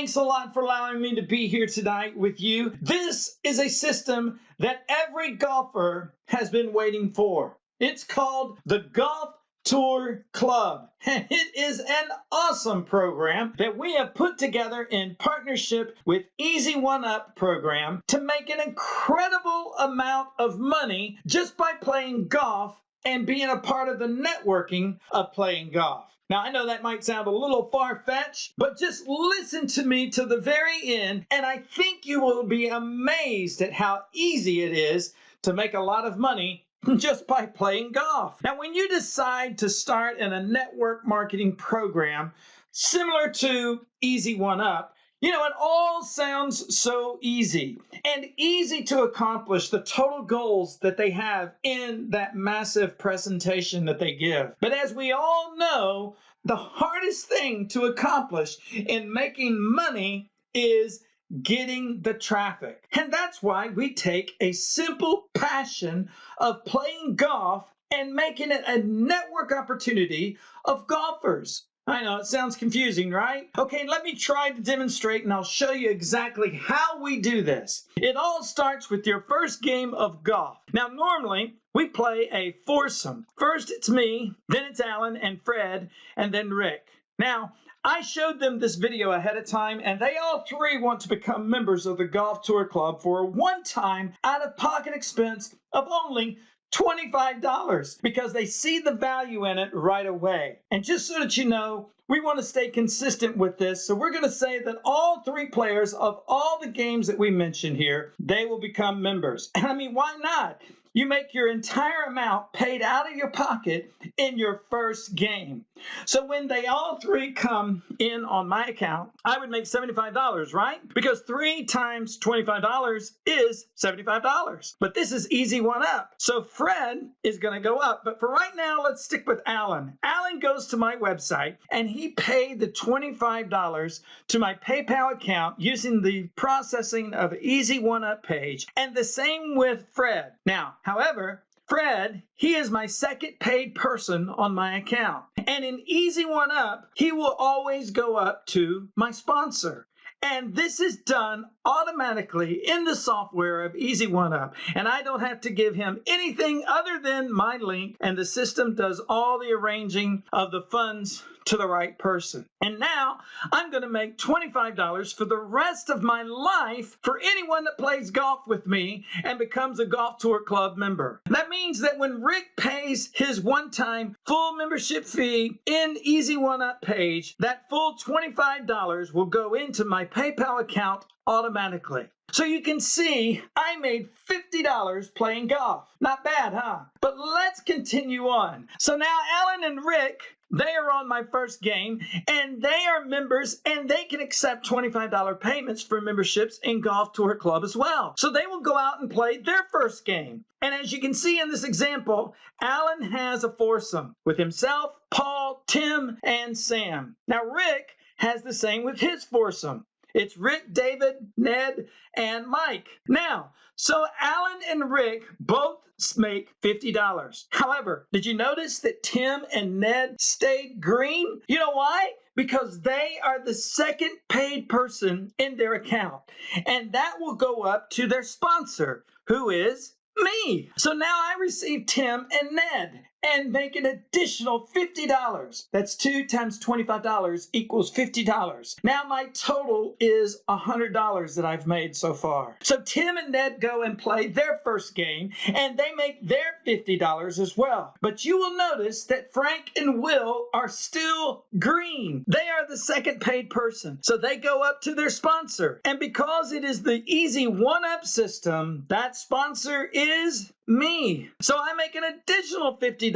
thanks a lot for allowing me to be here tonight with you. This is a system that every golfer has been waiting for. It's called the Golf Tour Club, and it is an awesome program that we have put together in partnership with Easy One Up program to make an incredible amount of money just by playing golf and being a part of the networking of playing golf. Now, I know that might sound a little far-fetched, but just listen to me to the very end, and I think you will be amazed at how easy it is to make a lot of money just by playing golf. Now, when you decide to start in a network marketing program similar to Easy One Up, it all sounds so easy and easy to accomplish the total goals that they have in that massive presentation that they give. But as we all know, the hardest thing to accomplish in making money is getting the traffic. And that's why we take a simple passion of playing golf and making it a network opportunity of golfers. I know, it sounds confusing, right? Okay, let me try to demonstrate and I'll show you exactly how we do this. It all starts with your first game of golf. Now, normally, we play a foursome. First, it's me, then it's Alan and Fred, and then Rick. Now, I showed them this video ahead of time, and they all three want to become members of the Golf Tour Club for a one-time out-of-pocket expense of only $25 because they see the value in it right away. And just so that you know, we want to stay consistent with this, so we're going to say that all three players of all the games that we mentioned here, they will become members. And I mean, why not? You make your entire amount paid out of your pocket in your first game. So when they all three come in on my account, I would make $75, right? Because 3 times $25 is $75. But this is Easy One Up. So Fred is going to go up. But for right now, let's stick with Alan. Alan goes to my website and he paid the $25 to my PayPal account using the processing of Easy One Up page. And the same with Fred. Now, however, Fred, he is my second paid person on my account. And in Easy One Up, he will always go up to my sponsor. And this is done automatically in the software of Easy One Up. And I don't have to give him anything other than my link, and the system does all the arranging of the funds to the right person. And now I'm going to make $25 for the rest of my life for anyone that plays golf with me and becomes a Golf Tour Club member. That means that when Rick pays his one-time full membership fee in Easy One Up page, that full $25 will go into my PayPal account automatically. So you can see I made $50 playing golf. Not bad, huh? But let's continue on. So now Alan and Rick, they are on my first game, and they are members, and they can accept $25 payments for memberships in Golf Tour Club as well. So they will go out and play their first game. And as you can see in this example, Alan has a foursome with himself, Paul, Tim, and Sam. Now Rick has the same with his foursome. It's Rick, David, Ned, and Mike. Now, so Alan and Rick both make $50. However, did you notice that Tim and Ned stayed green? You know why? Because they are the second paid person in their account. And that will go up to their sponsor, who is me. So now I receive Tim and Ned and make an additional $50. That's 2 times $25 equals $50. Now my total is $100 that I've made so far. So Tim and Ned go and play their first game, and they make their $50 as well. But you will notice that Frank and Will are still green. They are the second paid person. So they go up to their sponsor. And because it is the Easy One Up system, that sponsor is me. So I make an additional $50.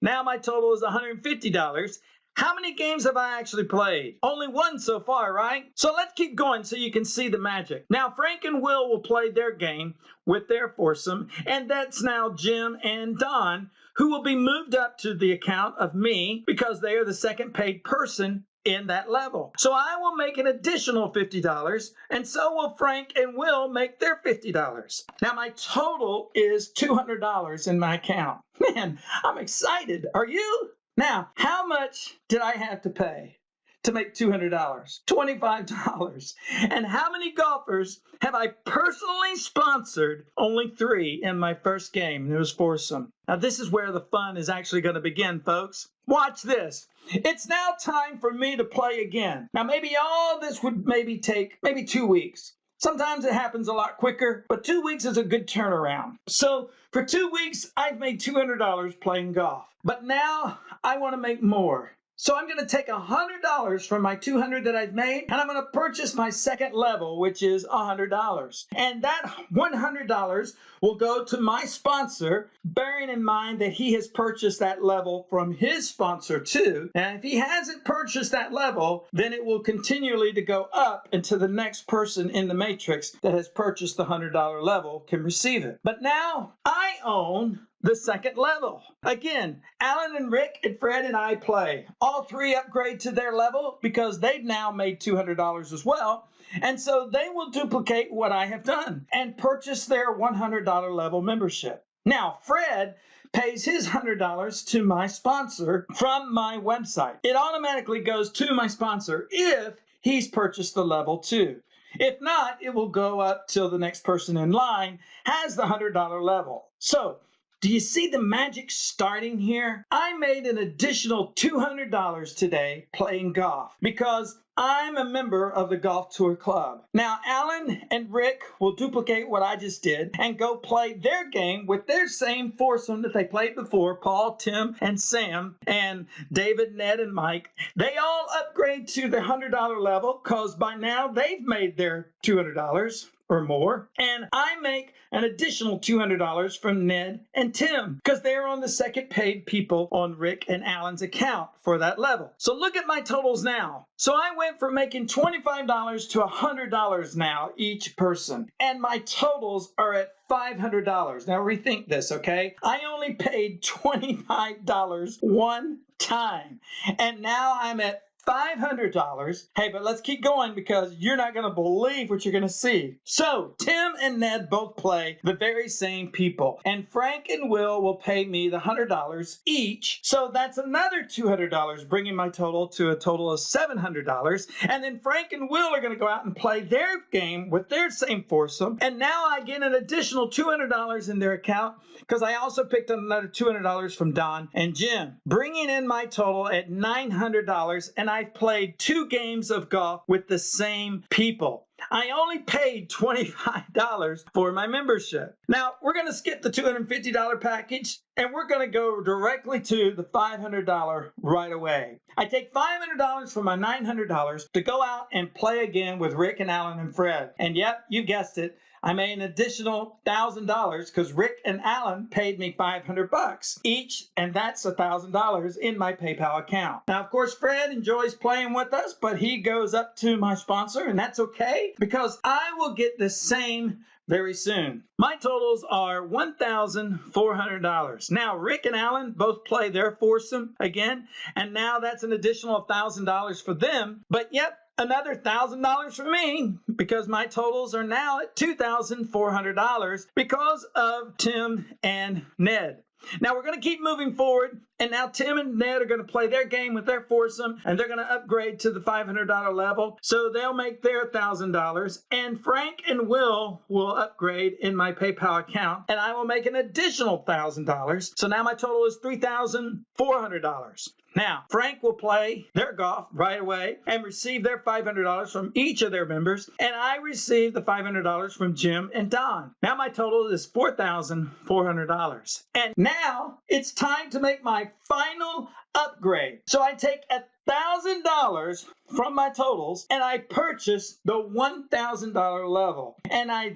Now my total is $150. How many games have I actually played? Only one so far, right? So let's keep going so you can see the magic. Now Frank and Will play their game with their foursome, and that's now Jim and Don, who will be moved up to the account of me because they are the second paid person in that level. So I will make an additional $50, and so will Frank and Will make their $50. Now my total is $200 in my account. Man, I'm excited. Are you? Now, how much did I have to pay to make $200, $25. And how many golfers have I personally sponsored? Only 3 in my first game, and it was foursome. Now this is where the fun is actually going to begin, folks. Watch this. It's now time for me to play again. Now maybe all this would take 2 weeks. Sometimes it happens a lot quicker, but 2 weeks is a good turnaround. So for 2 weeks, I've made $200 playing golf. But now I want to make more. So I'm going to take $100 from my $200 that I've made, and I'm going to purchase my second level, which is $100. And that $100 will go to my sponsor, bearing in mind that he has purchased that level from his sponsor too. And if he hasn't purchased that level, then it will continually to go up until the next person in the matrix that has purchased the $100 level can receive it. But now I own the second level. Again, Alan and Rick and Fred and I play. All 3 upgrade to their level because they've now made $200 as well. And so they will duplicate what I have done and purchase their $100 level membership. Now, Fred pays his $100 to my sponsor from my website. It automatically goes to my sponsor if he's purchased the level 2. If not, it will go up till the next person in line has the $100 level. So, do you see the magic starting here? I made an additional $200 today playing golf because I'm a member of the Golf Tour Club. Now, Alan and Rick will duplicate what I just did and go play their game with their same foursome that they played before, Paul, Tim, and Sam, and David, Ned, and Mike. They all upgrade to the $100 level because by now they've made their $200 or more, and I make an additional $200 from Ned and Tim because they're on the second paid people on Rick and Alan's account for that level. So look at my totals now. So I went from making $25 to $100 now each person, and my totals are at $500. Now rethink this, okay? I only paid $25 one time, and now I'm at $500. Hey, but let's keep going because you're not going to believe what you're going to see. So, Tim and Ned both play the very same people, and Frank and will pay me the $100 each. So that's another $200, bringing my total to a total of $700. And then Frank and Will are going to go out and play their game with their same foursome. And now I get an additional $200 in their account because I also picked up another $200 from Don and Jim, bringing in my total at $900. And I've played 2 games of golf with the same people. I only paid $25 for my membership. Now, we're going to skip the $250 package, and we're going to go directly to the $500 right away. I take $500 from my $900 to go out and play again with Rick and Alan and Fred. And yep, you guessed it. I made an additional $1,000 because Rick and Alan paid me $500 each, and that's $1,000 in my PayPal account. Now, of course, Fred enjoys playing with us, but he goes up to my sponsor, and that's okay because I will get the same very soon. My totals are $1,400. Now, Rick and Alan both play their foursome again, and now that's an additional $1,000 for them. But yep, another $1,000 for me because my totals are now at $2,400 because of Tim and Ned. Now we're going to keep moving forward, and now Tim and Ned are going to play their game with their foursome, and they're going to upgrade to the $500 level, so they'll make their $1,000, and Frank and Will upgrade in my PayPal account, and I will make an additional $1,000, so now my total is $3,400. Now, Frank will play their golf right away and receive their $500 from each of their members, and I receive the $500 from Jim and Don. Now my total is $4,400. And now it's time to make my final upgrade. So I take $1,000 from my totals and I purchase the $1,000 level. And I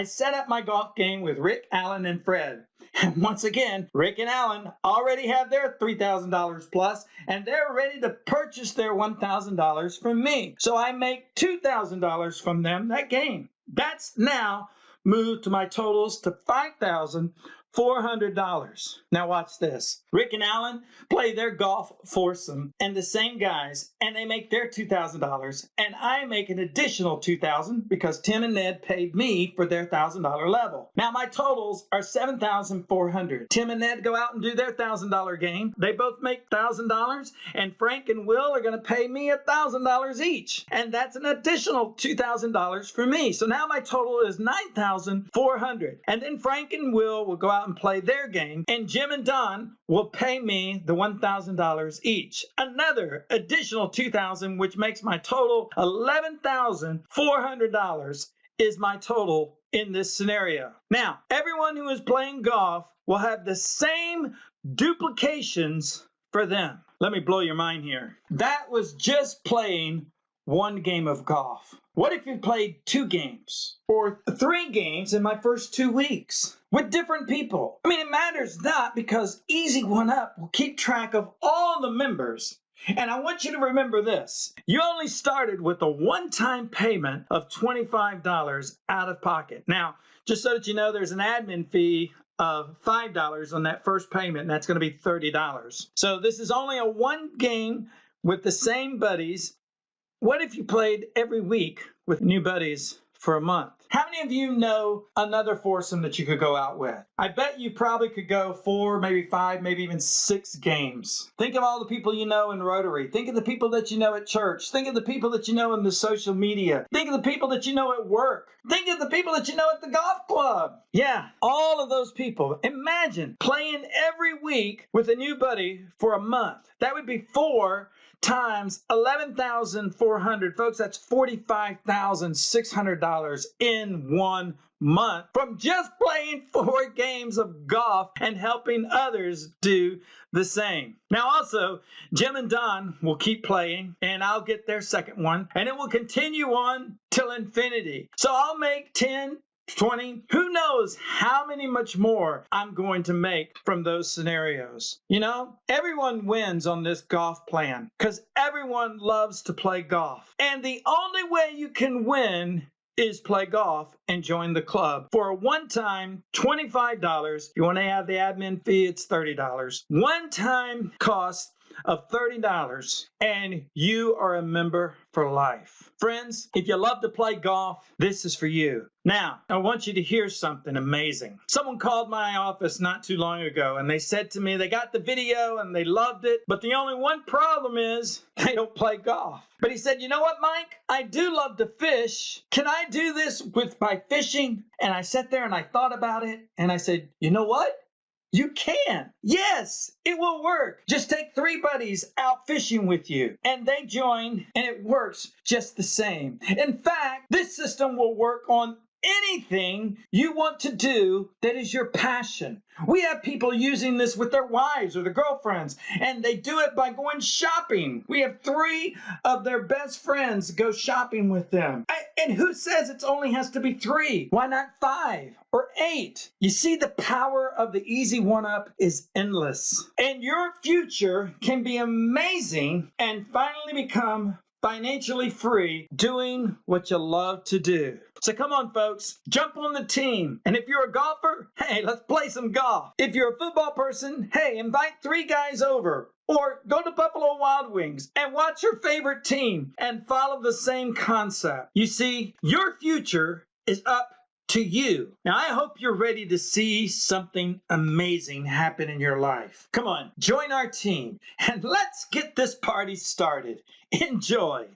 set up my golf game with Rick, Alan, and Fred. And once again, Rick and Alan already have their $3,000 plus, and they're ready to purchase their $1,000 from me. So I make $2,000 from them that game. That's now moved to my totals to $5,400. $400. Now watch this. Rick and Alan play their golf foursome and the same guys, and they make their $2,000, and I make an additional $2,000 because Tim and Ned paid me for their $1,000 level. Now my totals are $7,400. Tim and Ned go out and do their $1,000 game. They both make $1,000, and Frank and Will are going to pay me $1,000 each, and that's an additional $2,000 for me. So now my total is $9,400, and then Frank and Will go out and play their game, and Jim and Don will pay me the $1,000 each. Another additional $2,000, which makes my total $11,400 is my total in this scenario. Now, everyone who is playing golf will have the same duplications for them. Let me blow your mind here. That was just playing one game of golf. What if you played 2 games or 3 games in my first 2 weeks with different people? I mean, it matters not, because Easy One Up will keep track of all the members. And I want you to remember this. You only started with a one-time payment of $25 out of pocket. Now, just so that you know, there's an admin fee of $5 on that first payment, and that's going to be $30. So this is only a one game with the same buddies. What if you played every week with new buddies for a month? How many of you know another foursome that you could go out with? I bet you probably could go 4, maybe 5, maybe even 6 games. Think of all the people you know in Rotary. Think of the people that you know at church. Think of the people that you know in the social media. Think of the people that you know at work. Think of the people that you know at the golf club. Yeah, all of those people. Imagine playing every week with a new buddy for a month. That would be 4 times 11,400. Folks, that's $45,600 in 1 month from just playing 4 games of golf and helping others do the same. Now also, Jim and Don will keep playing, and I'll get their second one, and it will continue on till infinity. So I'll make 10, 20, who knows how many much more I'm going to make from those scenarios. You know, everyone wins on this golf plan because everyone loves to play golf. And the only way you can win is play golf and join the club for a one-time $25. If you want to add the admin fee, it's $30. One-time cost of $30, and you are a member for life. Friends, if you love to play golf, this is for you. Now, I want you to hear something amazing. Someone called my office not too long ago, and they said to me they got the video and they loved it, but the only one problem is they don't play golf. But he said, you know what, Mike? I do love to fish. Can I do this by fishing? And I sat there and I thought about it, and I said, you know what? You can. Yes, it will work. Just take 3 buddies out fishing with you, and they join, and it works just the same. In fact, this system will work on anything you want to do that is your passion. We have people using this with their wives or their girlfriends, and they do it by going shopping. We have 3 of their best friends go shopping with them. And who says it only has to be 3? Why not 5 or 8? You see, the power of the Easy One Up is endless. And your future can be amazing and finally become financially free doing what you love to do. So come on, folks, jump on the team. And if you're a golfer, hey, let's play some golf. If you're a football person, hey, invite 3 guys over. Or go to Buffalo Wild Wings and watch your favorite team and follow the same concept. You see, your future is up to you. Now, I hope you're ready to see something amazing happen in your life. Come on, join our team and let's get this party started. Enjoy.